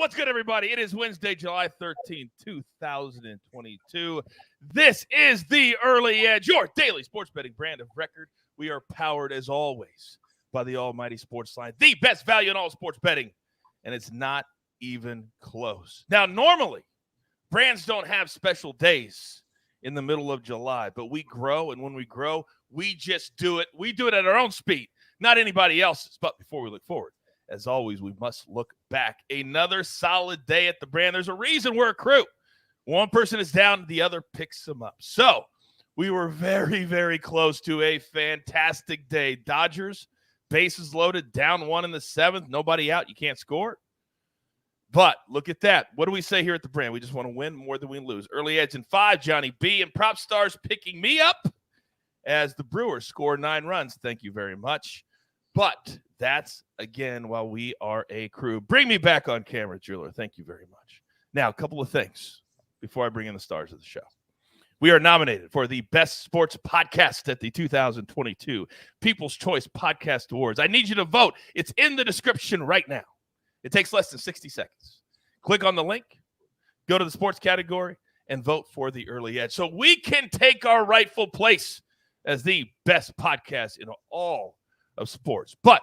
What's good, everybody? It is Wednesday, July 13th, 2022. This is The Early Edge, your daily sports betting brand of record. We are powered, as always, by the almighty SportsLine, the best value in all sports betting, and it's not even close. Now, normally, brands don't have special days in the middle of July, but we grow, and when we grow, we just do it. We do it at our own speed, not anybody else's. But before we look forward, as always, we must look back. Another solid day at the brand. There's a reason we're a crew. One person is down, the other picks them up. So we were very, very close to a fantastic day. Dodgers, bases loaded, down 1 in the 7th. Nobody out. You can't score. But look at that. What do we say here at the brand? We just want to win more than we lose. Early Edge in 5, Johnny B. and Prop Stars picking me up as the Brewers score 9 runs. Thank you very much. But that's, again, while we are a crew. Bring me back on camera, Jeweler. Thank you very much. Now, a couple of things before I bring in the stars of the show. We are nominated for the Best Sports Podcast at the 2022 People's Choice Podcast Awards. I need you to vote. It's in the description right now. It takes less than 60 seconds. Click on the link, go to the sports category, and vote for the Early Edge so we can take our rightful place as the best podcast in all of sports. But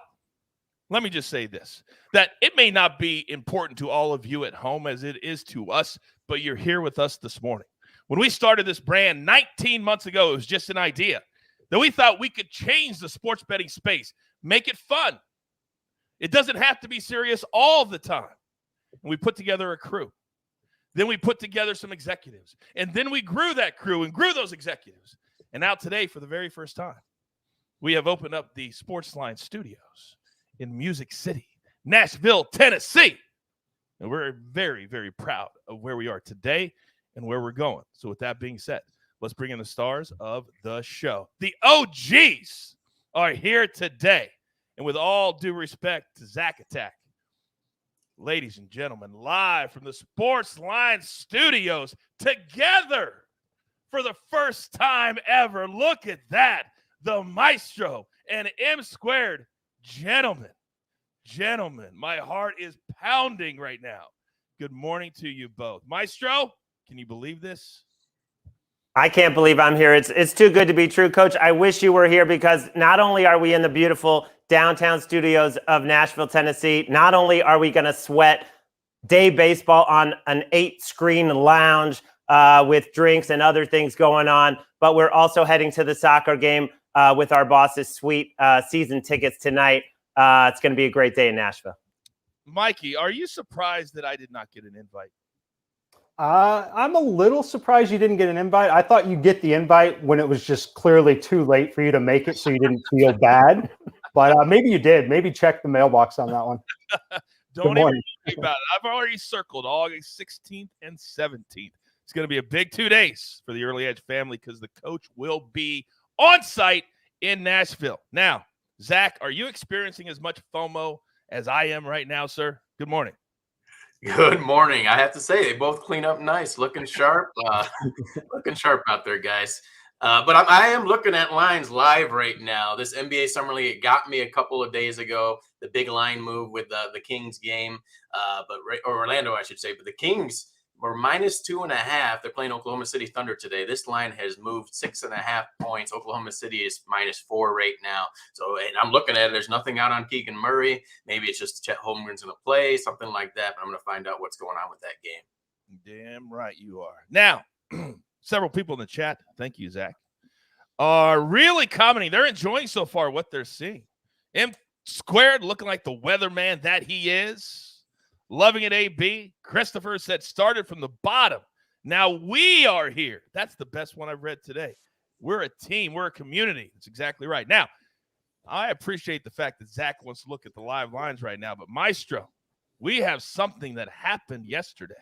let me just say this, that it may not be important to all of you at home as it is to us, but you're here with us this morning. When we started this brand 19 months ago, it was just an idea that we thought we could change the sports betting space, make it fun. It doesn't have to be serious all the time. And we put together a crew. Then we put together some executives. And then we grew that crew and grew those executives. And now today, for the very first time, we have opened up the SportsLine studios in Music City, Nashville, Tennessee. And we're very, very proud of where we are today and where we're going. So with that being said, let's bring in the stars of the show. The OGs are here today. And with all due respect to Zack Attack, ladies and gentlemen, live from the SportsLine studios, together for the first time ever. Look at that. The Maestro and M Squared. Gentlemen, my heart is pounding right now. Good morning to you both. Maestro, can you believe this? I can't believe I'm here. It's too good to be true, Coach. I wish you were here because not only are we in the beautiful downtown studios of Nashville, Tennessee, not only are we going to sweat day baseball on an 8-screen lounge with drinks and other things going on, but we're also heading to the soccer game with our boss's sweet season tickets tonight. It's going to be a great day in Nashville. Mikey, are you surprised that I did not get an invite? I'm a little surprised you didn't get an invite. I thought you'd get the invite when it was just clearly too late for you to make it, so you didn't feel bad. But maybe you did. Maybe check the mailbox on that one. Don't even worry about it. I've already circled August 16th and 17th. It's going to be a big 2 days for the Early Edge family because the coach will be on site in Nashville. Now, Zach, are you experiencing as much FOMO as I am right now, sir? Good morning. Good morning. I have to say, they both clean up nice, looking sharp, looking sharp out there, guys. But I am looking at lines live right now. This NBA Summer League got me a couple of days ago. The big line move with the Kings game, or Orlando, I should say. But the Kings were -2.5. They're playing Oklahoma City Thunder today. This line has moved 6.5 points. Oklahoma City is -4 right now. So, and I'm looking at it. There's nothing out on Keegan Murray. Maybe it's just Chet Holmgren's going to play, something like that. But I'm going to find out what's going on with that game. Damn right you are. Now, several people in the chat, thank you, Zach, are really commenting. They're enjoying so far what they're seeing. M Squared looking like the weatherman that he is. Loving it, AB. Christopher said started from the bottom. Now we are here. That's the best one I've read today. We're a team. We're a community. That's exactly right. Now, I appreciate the fact that Zach wants to look at the live lines right now, but Maestro, we have something that happened yesterday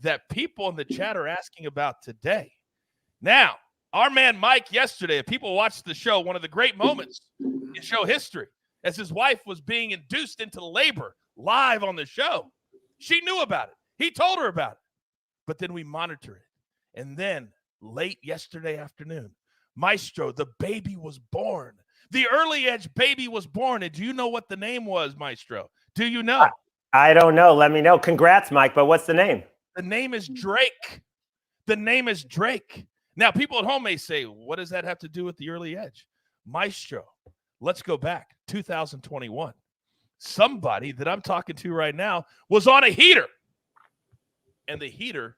that people in the chat are asking about today. Now, our man Mike yesterday, if people watched the show, one of the great moments in show history, as his wife was being induced into labor live on the show. She knew about it. He told her about it. But then we monitored it. And then late yesterday afternoon, Maestro, the baby was born. The Early Edge baby was born. And do you know what the name was, Maestro? Do you know? I don't know. Let me know. Congrats, Mike. But what's the name? The name is Drake. The name is Drake. Now, people at home may say, what does that have to do with the early edge? Maestro, let's go back. 2021. Somebody that I'm talking to right now was on a heater. And the heater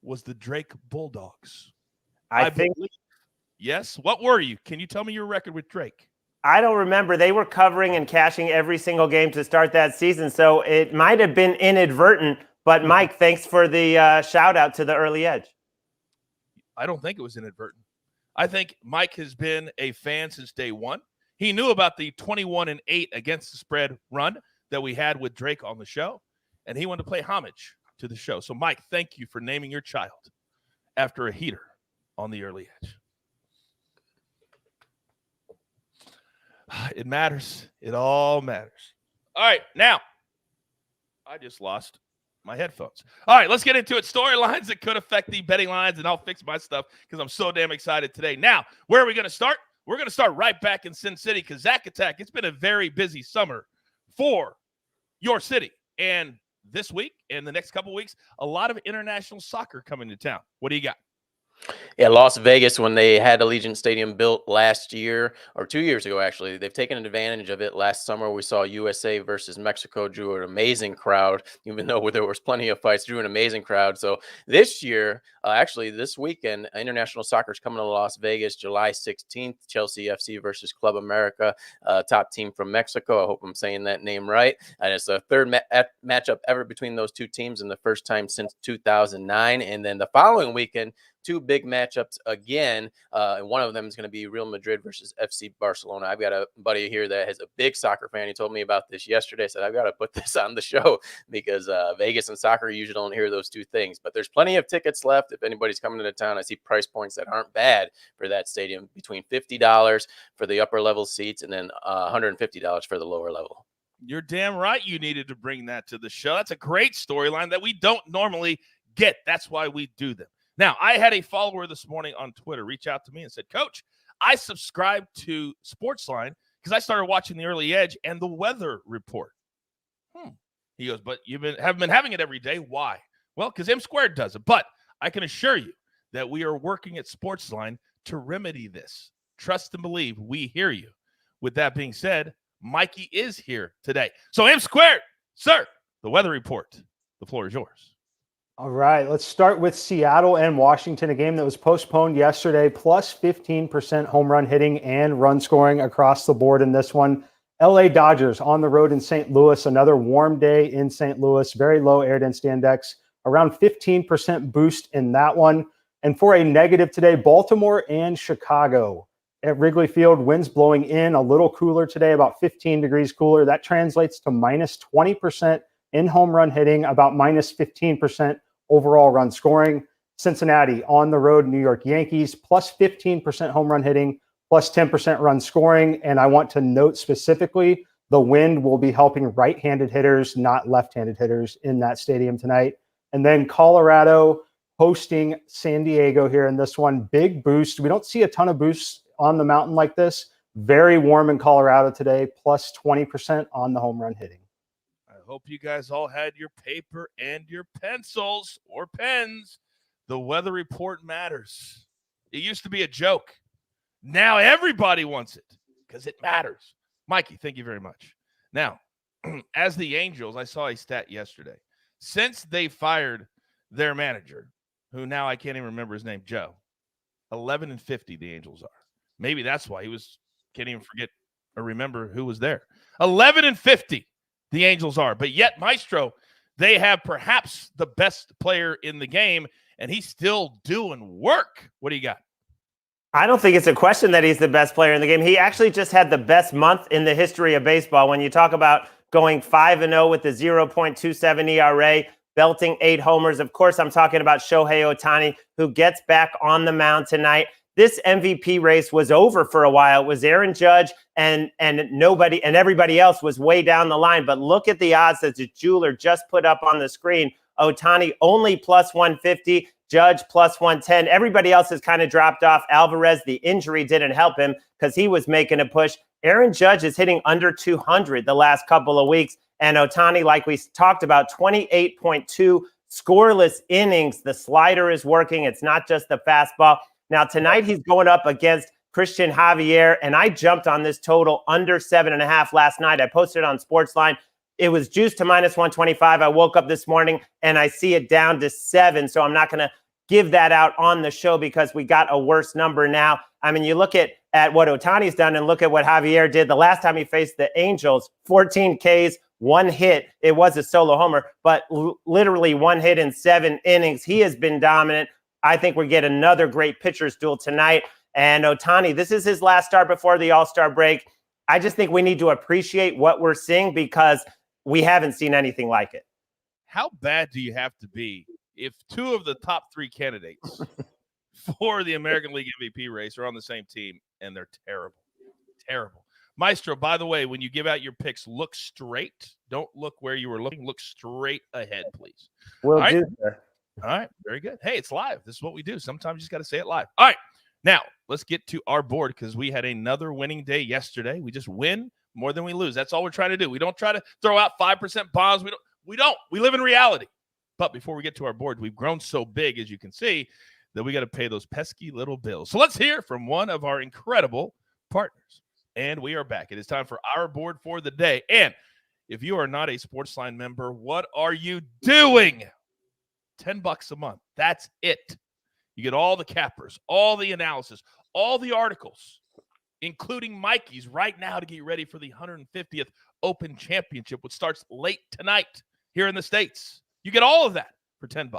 was the Drake Bulldogs. I think. Yes. What were you? Can you tell me your record with Drake? I don't remember. They were covering and cashing every single game to start that season, so it might have been inadvertent. But, Mike, thanks for the shout-out to the early edge. I don't think it was inadvertent. I think Mike has been a fan since day one. He knew about the 21-8 against the spread run that we had with Drake on the show, and he wanted to pay homage to the show. So, Mike, thank you for naming your child after a heater on the early edge. It matters. It all matters. All right, now, I just lost my headphones. All right, let's get into it. Storylines that could affect the betting lines, and I'll fix my stuff because I'm so damn excited today. Now, where are we going to start? We're going to start right back in Sin City because Zack Attack, it's been a very busy summer for your city. And this week and the next couple weeks, a lot of international soccer coming to town. What do you got? Yeah, Las Vegas, when they had Allegiant Stadium built last year, or 2 years ago, actually, they've taken advantage of it. Last summer, we saw USA versus Mexico, drew an amazing crowd, even though there was plenty of fights, drew an amazing crowd. So this year, actually this weekend, international soccer is coming to Las Vegas, July 16th, Chelsea FC versus Club America, top team from Mexico. I hope I'm saying that name right. And it's the third matchup ever between those two teams and the first time since 2009. And then the following weekend, two big matchups again, and one of them is going to be Real Madrid versus FC Barcelona. I've got a buddy here that is a big soccer fan. He told me about this yesterday. I said, I've got to put this on the show because Vegas and soccer usually don't hear those two things. But there's plenty of tickets left. If anybody's coming into town, I see price points that aren't bad for that stadium, between $50 for the upper level seats and then $150 for the lower level. You're damn right you needed to bring that to the show. That's a great storyline that we don't normally get. That's why we do them. Now, I had a follower this morning on Twitter reach out to me and said, Coach, I subscribed to SportsLine because I started watching the early edge and the weather report. He goes, but you haven't been having it every day. Why? Well, because M Squared does it. But I can assure you that we are working at SportsLine to remedy this. Trust and believe we hear you. With that being said, Mikey is here today. So M Squared, sir, the weather report. The floor is yours. All right, let's start with Seattle and Washington, a game that was postponed yesterday, plus 15% home run hitting and run scoring across the board in this one. LA Dodgers on the road in St. Louis, another warm day in St. Louis, very low air density index, around 15% boost in that one. And for a negative today, Baltimore and Chicago. At Wrigley Field, winds blowing in, a little cooler today, about 15 degrees cooler. That translates to minus 20% in home run hitting, about minus 15% overall run scoring. Cincinnati on the road, New York Yankees, plus 15% home run hitting, plus 10% run scoring. And I want to note specifically, the wind will be helping right-handed hitters, not left-handed hitters in that stadium tonight. And then Colorado hosting San Diego here in this one. Big boost. We don't see a ton of boosts on the mountain like this. Very warm in Colorado today, plus 20% on the home run hitting. Hope you guys all had your paper and your pencils or pens. The weather report matters. It used to be a joke. Now everybody wants it because it matters. Mikey, thank you very much. Now, as the Angels, I saw a stat yesterday. Since they fired their manager, who now I can't even remember his name, Joe, 11-50 the Angels are. Maybe that's why can't even forget or remember who was there. 11-50. The Angels are. But yet, Maestro, they have perhaps the best player in the game, and he's still doing work. What do you got? I don't think it's a question that he's the best player in the game. He actually just had the best month in the history of baseball. When you talk about going 5-0 with the 0.27 ERA, belting 8 homers, of course, I'm talking about Shohei Ohtani, who gets back on the mound tonight. This MVP race was over for a while. It was Aaron Judge and nobody and everybody else was way down the line. But look at the odds that the jeweler just put up on the screen. Ohtani only plus 150, Judge plus 110. Everybody else has kind of dropped off. Alvarez, the injury didn't help him because he was making a push. Aaron Judge is hitting under 200 the last couple of weeks. And Ohtani, like we talked about, 28.2 scoreless innings. The slider is working. It's not just the fastball. Now, tonight he's going up against Christian Javier, and I jumped on this total under 7.5 last night. I posted it on SportsLine. It was juiced to -125. I woke up this morning and I see it down to 7. So I'm not going to give that out on the show because we got a worse number now. I mean, you look at what Ohtani's done and look at what Javier did the last time he faced the Angels, 14 Ks, 1 hit. It was a solo homer, but literally 1 hit in 7 innings. He has been dominant. I think we get another great pitcher's duel tonight. And Ohtani, this is his last start before the All-Star break. I just think we need to appreciate what we're seeing because we haven't seen anything like it. How bad do you have to be if 2 of the top 3 candidates for the American League MVP race are on the same team and they're terrible? Terrible. Maestro, by the way, when you give out your picks, look straight. Don't look where you were looking. Look straight ahead, please. Will do, sir. All right. Very good. Hey, it's live. This is what we do. Sometimes you just got to say it live. All right. Now, let's get to our board because we had another winning day yesterday. We just win more than we lose. That's all we're trying to do. We don't try to throw out 5% bombs. We don't. We live in reality. But before we get to our board, we've grown so big, as you can see, that we got to pay those pesky little bills. So let's hear from one of our incredible partners. And we are back. It is time for our board for the day. And if you are not a SportsLine member, what are you doing? $10 a month. That's it. You get all the cappers, all the analysis, all the articles, including Mikey's right now to get ready for the 150th Open Championship, which starts late tonight here in the States. You get all of that for $10.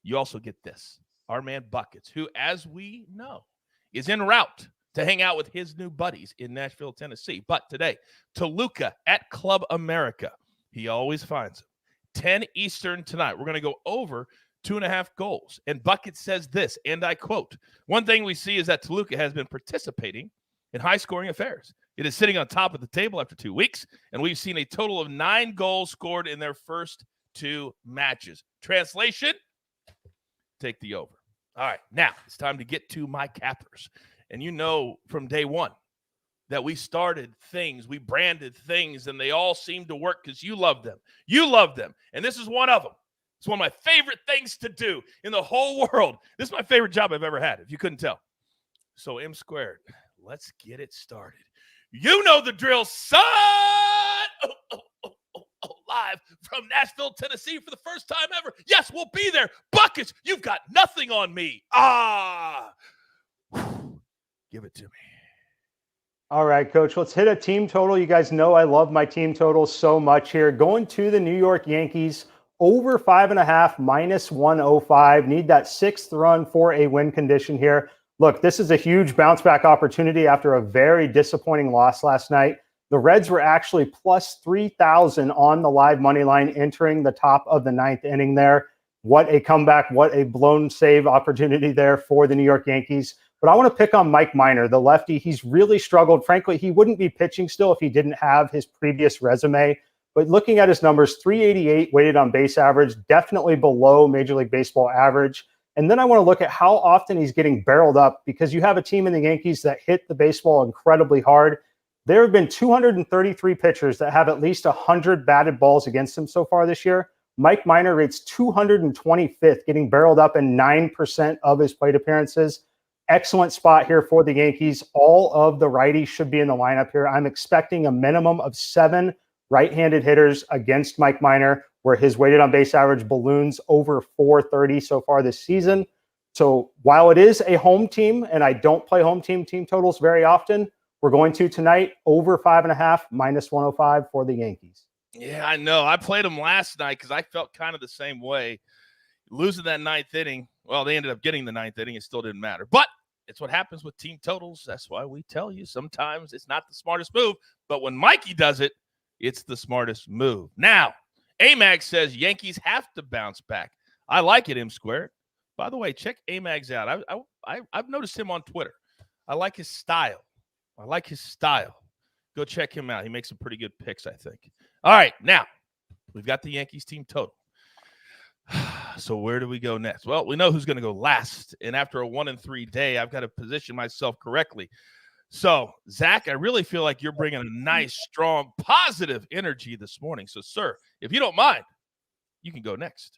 You also get this. Our man Buckets, who, as we know, is en route to hang out with his new buddies in Nashville, Tennessee. But today, Toluca at Club America. He always finds them. 10 Eastern tonight. We're going to go over 2.5 goals. And Bucket says this, and I quote, "One thing we see is that Toluca has been participating in high-scoring affairs. It is sitting on top of the table after 2 weeks, and we've seen a total of 9 goals scored in their first 2 matches." Translation, take the over. All right, now it's time to get to my cappers. And you know from day one that we started things, we branded things, and they all seem to work because you love them. You love them, and this is one of them. It's one of my favorite things to do in the whole world. This is my favorite job I've ever had, if you couldn't tell. So M squared, let's get it started. You know the drill, son! Live from Nashville, Tennessee for the first time ever. Yes, we'll be there. Buckets, you've got nothing on me. Give it to me. All right, Coach, let's hit a team total. You guys know I love my team totals so much here. Going to the New York Yankees, over 5.5, -105. Need that 6th run for a win condition here. Look, this is a huge bounce back opportunity after a very disappointing loss last night. The Reds were actually plus 3,000 on the live money line entering the top of the 9th inning there. What a comeback, what a blown save opportunity there for the New York Yankees. But I want to pick on Mike Minor, the lefty. He's really struggled. Frankly, he wouldn't be pitching still if he didn't have his previous resume. But looking at his numbers, 388 weighted on base average, definitely below Major League Baseball average. And then I want to look at how often he's getting barreled up because you have a team in the Yankees that hit the baseball incredibly hard. There have been 233 pitchers that have at least 100 batted balls against him so far this year. Mike Minor rates 225th, getting barreled up in 9% of his plate appearances. Excellent spot here for the Yankees. All of the righties should be in the lineup here. I'm expecting a minimum of 7 right-handed hitters against Mike Minor, where his weighted on base average balloons over 430 so far this season. So while it is a home team, and I don't play home team totals very often, we're going to tonight over 5.5, -105 for the Yankees. Yeah, I know. I played them last night because I felt kind of the same way. Losing that 9th inning, well, they ended up getting the 9th inning. It still didn't matter. But it's what happens with team totals. That's why we tell you sometimes it's not the smartest move. But when Mikey does it, it's the smartest move. Now, AMAG says Yankees have to bounce back. I like it, M squared. By the way, check AMAG's out. I've noticed him on Twitter. I like his style. Go check him out. He makes some pretty good picks, I think. All right, now we've got the Yankees team total. So where do we go next? Well, we know who's going to go last. And after a 1-3 day, I've got to position myself correctly. So, Zach, I really feel like you're bringing a nice, strong, positive energy this morning. So, sir, if you don't mind, you can go next.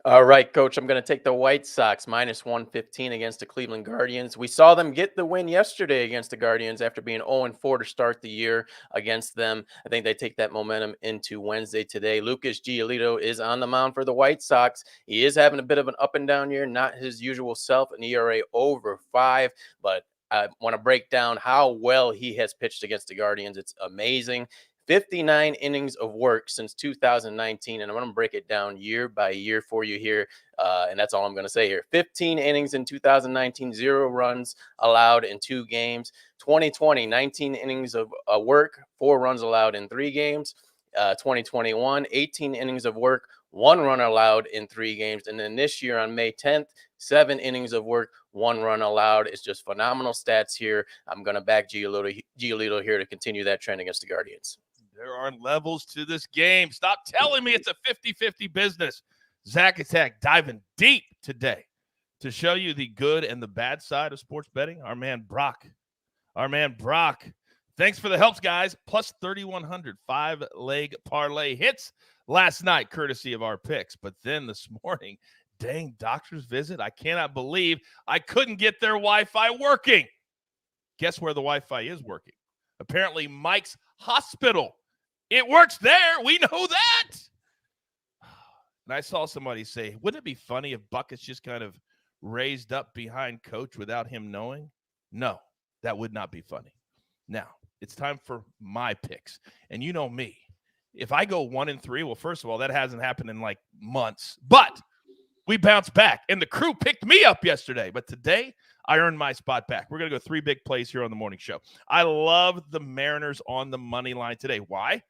All right, Coach, I'm going to take the White Sox minus 115 against the Cleveland Guardians. We saw them get the win yesterday against the Guardians after being 0-4 to start the year against them. I think they take that momentum into Wednesday today. Lucas Giolito is on the mound for the White Sox. He is having a bit of an up and down year, not his usual self, an ERA over 5, but I want to break down how well he has pitched against the Guardians. It's amazing. 59 innings of work since 2019, and I'm going to break it down year by year for you here, and that's all I'm going to say here. 15 innings in 2019, 0 runs allowed in 2 games. 2020, 19 innings of work, 4 runs allowed in 3 games. 2021, 18 innings of work, 1 run allowed in 3 games. And then this year on May 10th, 7 innings of work, 1 run allowed. It's just phenomenal stats here. I'm going to back Giolito here to continue that trend against the Guardians. There are levels to this game. Stop telling me it's a 50-50 business. Zack Attack diving deep today to show you the good and the bad side of sports betting. Our man Brock. Thanks for the helps, guys. Plus 3,100 5-leg parlay hits last night, courtesy of our picks. But then this morning, dang doctor's visit. I cannot believe I couldn't get their Wi-Fi working. Guess where the Wi-Fi is working? Apparently Mike's hospital. It works there. We know that. And I saw somebody say, wouldn't it be funny if Buckets just kind of raised up behind Coach without him knowing? No, that would not be funny. Now, it's time for my picks. And you know me. If I go 1-3, well, first of all, that hasn't happened in like months. But we bounced back. And the crew picked me up yesterday. But today, I earned my spot back. We're going to go 3 big plays here on the morning show. I love the Mariners on the money line today. Why?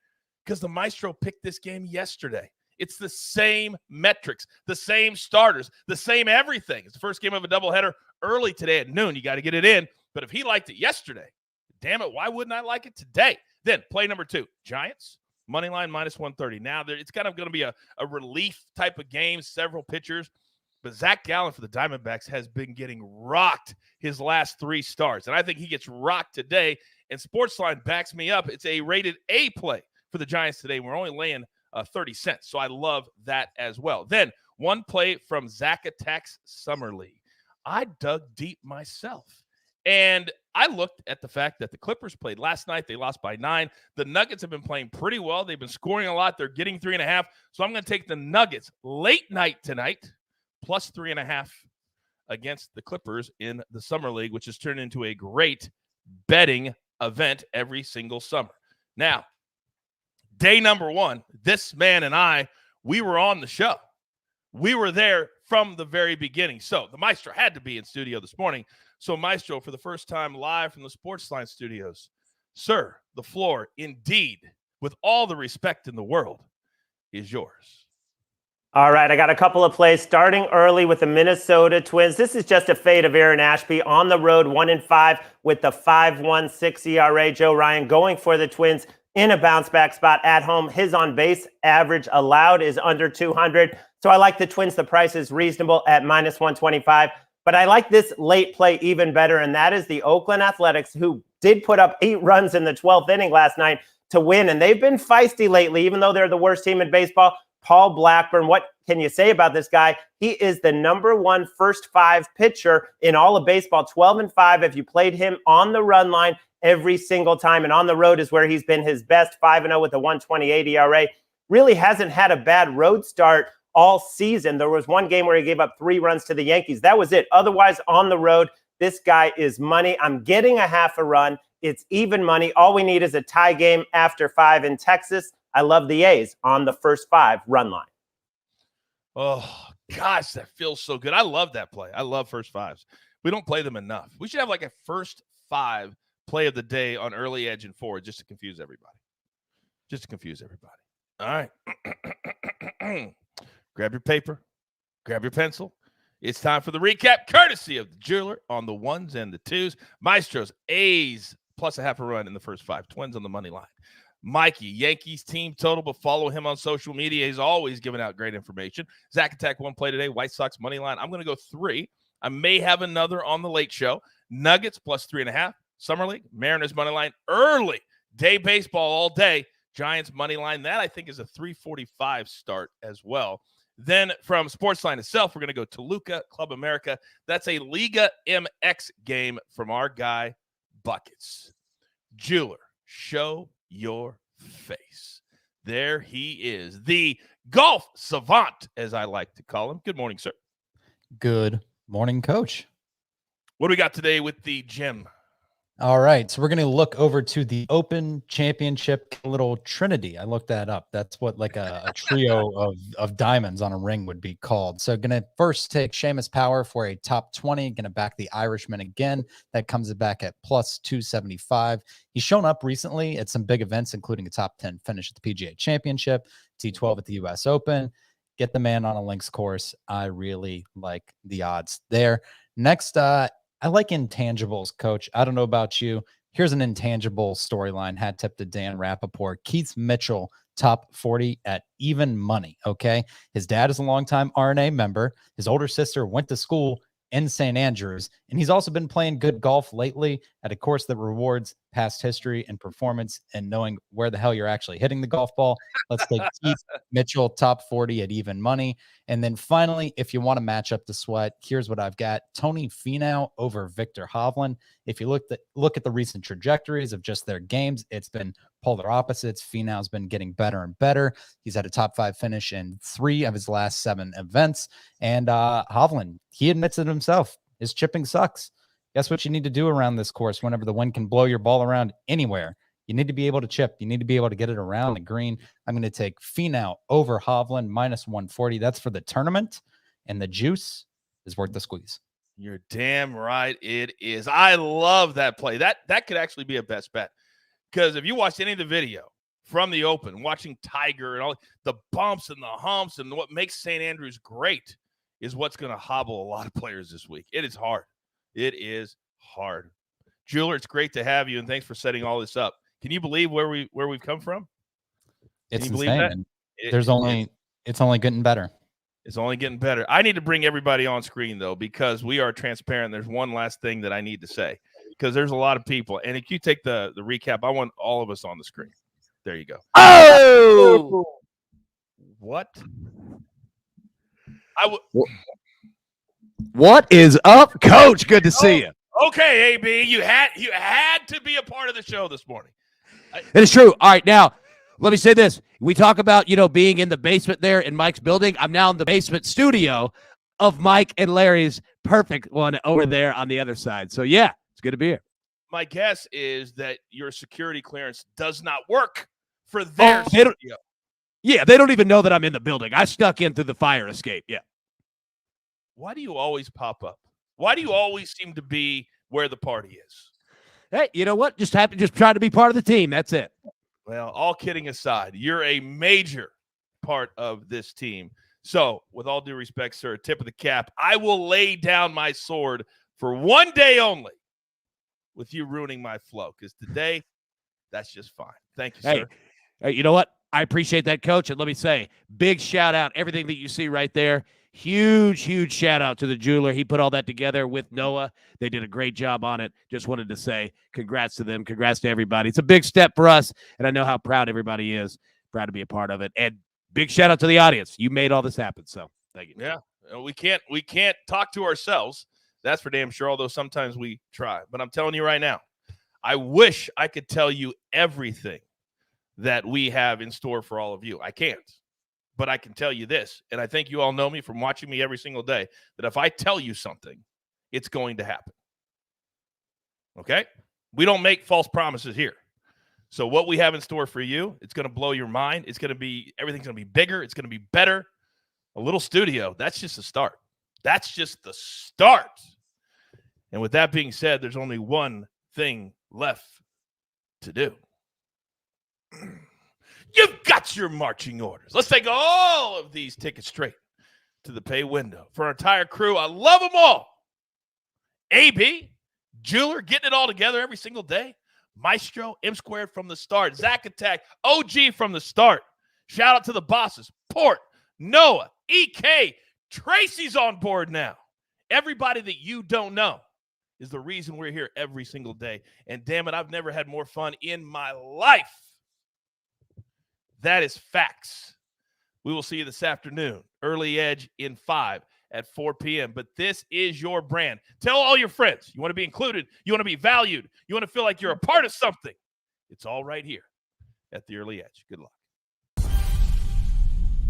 Because the Maestro picked this game yesterday. It's the same metrics, the same starters, the same everything. It's the first game of a doubleheader early today at noon. You got to get it in. But if he liked it yesterday, damn it, why wouldn't I like it today? Then play number 2, Giants, money line minus 130. Now, it's kind of going to be a relief type of game, several pitchers. But Zach Gallen for the Diamondbacks has been getting rocked his last 3 starts. And I think he gets rocked today. And SportsLine backs me up. It's a rated A play for the Giants today. We're only laying 30 cents. So I love that as well. Then 1 play from Zack Attack's Summer League. I dug deep myself. And I looked at the fact that the Clippers played last night. They lost by 9. The Nuggets have been playing pretty well. They've been scoring a lot. They're getting 3.5. So I'm going to take the Nuggets late night tonight, plus 3.5 against the Clippers in the Summer League, which has turned into a great betting event every single summer. Now, day number 1, this man and I, we were on the show. We were there from the very beginning. So the Maestro had to be in studio this morning. So Maestro, for the first time live from the SportsLine studios, sir, the floor indeed, with all the respect in the world, is yours. All right, I got a couple of plays starting early with the Minnesota Twins. This is just a fade of Aaron Ashby on the road, 1-5 with the 5.16 ERA. Joe Ryan going for the Twins in a bounce back spot at home. His on base average allowed is under 200. So I like the Twins. The price is reasonable at minus 125. But I like this late play even better, and that is the Oakland Athletics, who did put up 8 runs in the 12th inning last night to win. And they've been feisty lately, even though they're the worst team in baseball. Paul Blackburn, what can you say about this guy? He is the #1 first 5 pitcher in all of baseball, 12-5. If you played him on the run line every single time, and on the road is where he's been his best, 5-0 with a 1.28 ERA. Really hasn't had a bad road start all season. There was one game where he gave up 3 runs to the Yankees. That was it. Otherwise, on the road, this guy is money. I'm getting a half a run. It's even money. All we need is a tie game after 5 in Texas. I love the A's on the first 5 run line. Oh, gosh, that feels so good. I love that play. I love first 5s. We don't play them enough. We should have like a first 5 play of the day on early edge and forward just to confuse everybody. All right. Grab your paper. Grab your pencil. It's time for the recap, courtesy of the jeweler on the 1s and the 2s. Maestro's A's plus a half a run in the first 5. Twins on the money line. Mikey, Yankees team total, but follow him on social media. He's always giving out great information. Zack Attack 1 play today. White Sox money line. I'm going to go 3. I may have another on the late show. Nuggets plus 3.5. Summer League, Mariners money line early. Day baseball all day. Giants money line. That, I think, is a 3:45 start as well. Then from SportsLine itself, we're going to go Toluca, Club America. That's a Liga MX game from our guy, Buckets. Jeweler, show your face. There he is, the golf savant, as I like to call him. Good morning, sir. Good morning, Coach. What do we got today with the gym? All right, so we're going to look over to the Open Championship little trinity. I looked that up. That's what like a trio of diamonds on a ring would be called. So going to first take Seamus Power for a top 20, going to back the Irishman again. That comes back at plus 275. He's shown up recently at some big events, including a top 10 finish at the PGA Championship, T12 at the US Open. Get the man on a links course. I really like the odds there. Next, I like intangibles, Coach. I don't know about you. Here's an intangible storyline. Hat tip to Dan Rappaport. Keith Mitchell, top 40 at even money, okay? His dad is a longtime RNA member. His older sister went to school in St. Andrews, and he's also been playing good golf lately at a course that rewards past history and performance and knowing where the hell you're actually hitting the golf ball. Let's take Keith Mitchell, top 40 at even money. And then finally, if you want to match up the sweat, here's what I've got. Tony Finau over Victor Hovland. If you look at the recent trajectories of just their games, it's been polar opposites. Finau's been getting better and better. He's had a top 5 finish in 3 of his last 7 events. And Hovland, he admits it himself. His chipping sucks. Guess what you need to do around this course whenever the wind can blow your ball around anywhere? You need to be able to chip. You need to be able to get it around the green. I'm going to take Finau over Hovland, minus 140. That's for the tournament, and the juice is worth the squeeze. You're damn right it is. I love that play. That could actually be a best bet, because if you watched any of the video from the Open, watching Tiger and all the bumps and the humps, and what makes St. Andrews great is what's going to hobble a lot of players this week. It is hard. It is hard. Jeweler, it's great to have you, and thanks for setting all this up. Can you believe where we've come from? It's Can you believe that? It's only getting better. It's only getting better. I need to bring everybody on screen, though, because we are transparent. There's one last thing that I need to say, because there's a lot of people. And if you take the recap, I want all of us on the screen. There you go. Oh! What? What is up, Coach? Good to see you. Okay, AB, you had to be a part of the show this morning. It is true. All right, now let me say this. We talk about, being in the basement there in Mike's building. I'm now in the basement studio of Mike and Larry's perfect one over there on the other side. So, yeah, it's good to be here. My guess is that your security clearance does not work for their studio. Yeah, they don't even know that I'm in the building. I snuck in through the fire escape, yeah. Why do you always pop up? Why do you always seem to be where the party is? Hey, you know what? Just trying to be part of the team. That's it. Well, all kidding aside, you're a major part of this team. So, with all due respect, sir, tip of the cap, I will lay down my sword for one day only with you ruining my flow, because today, that's just fine. Thank you, sir. Hey, you know what? I appreciate that, Coach. And let me say, big shout out, everything that you see right there. Huge, huge shout out to the jeweler. He put all that together with Noah. They did a great job on it. Just wanted to say congrats to them. Congrats to everybody. It's a big step for us, and I know how proud everybody is. Proud to be a part of it. And big shout out to the audience. You made all this happen, so thank you. Yeah, we can't talk to ourselves. That's for damn sure, although sometimes we try. But I'm telling you right now, I wish I could tell you everything that we have in store for all of you. I can't. But I can tell you this, and I think you all know me from watching me every single day, that if I tell you something, it's going to happen. Okay? We don't make false promises here. So what we have in store for you, it's going to blow your mind. Everything's going to be bigger. It's going to be better. A little studio, that's just the start. That's just the start. And with that being said, there's only one thing left to do. You've got your marching orders. Let's take all of these tickets straight to the pay window. For our entire crew, I love them all. AB, Jeweler, getting it all together every single day. Maestro, M Squared from the start. Zach Attack, OG from the start. Shout out to the bosses. Port, Noah, EK, Tracy's on board now. Everybody that you don't know is the reason we're here every single day. And damn it, I've never had more fun in my life. That is facts. We will see you this afternoon. Early Edge in 5 at 4 p.m. But this is your brand. Tell all your friends. You want to be included. You want to be valued. You want to feel like you're a part of something. It's all right here at the Early Edge. Good luck.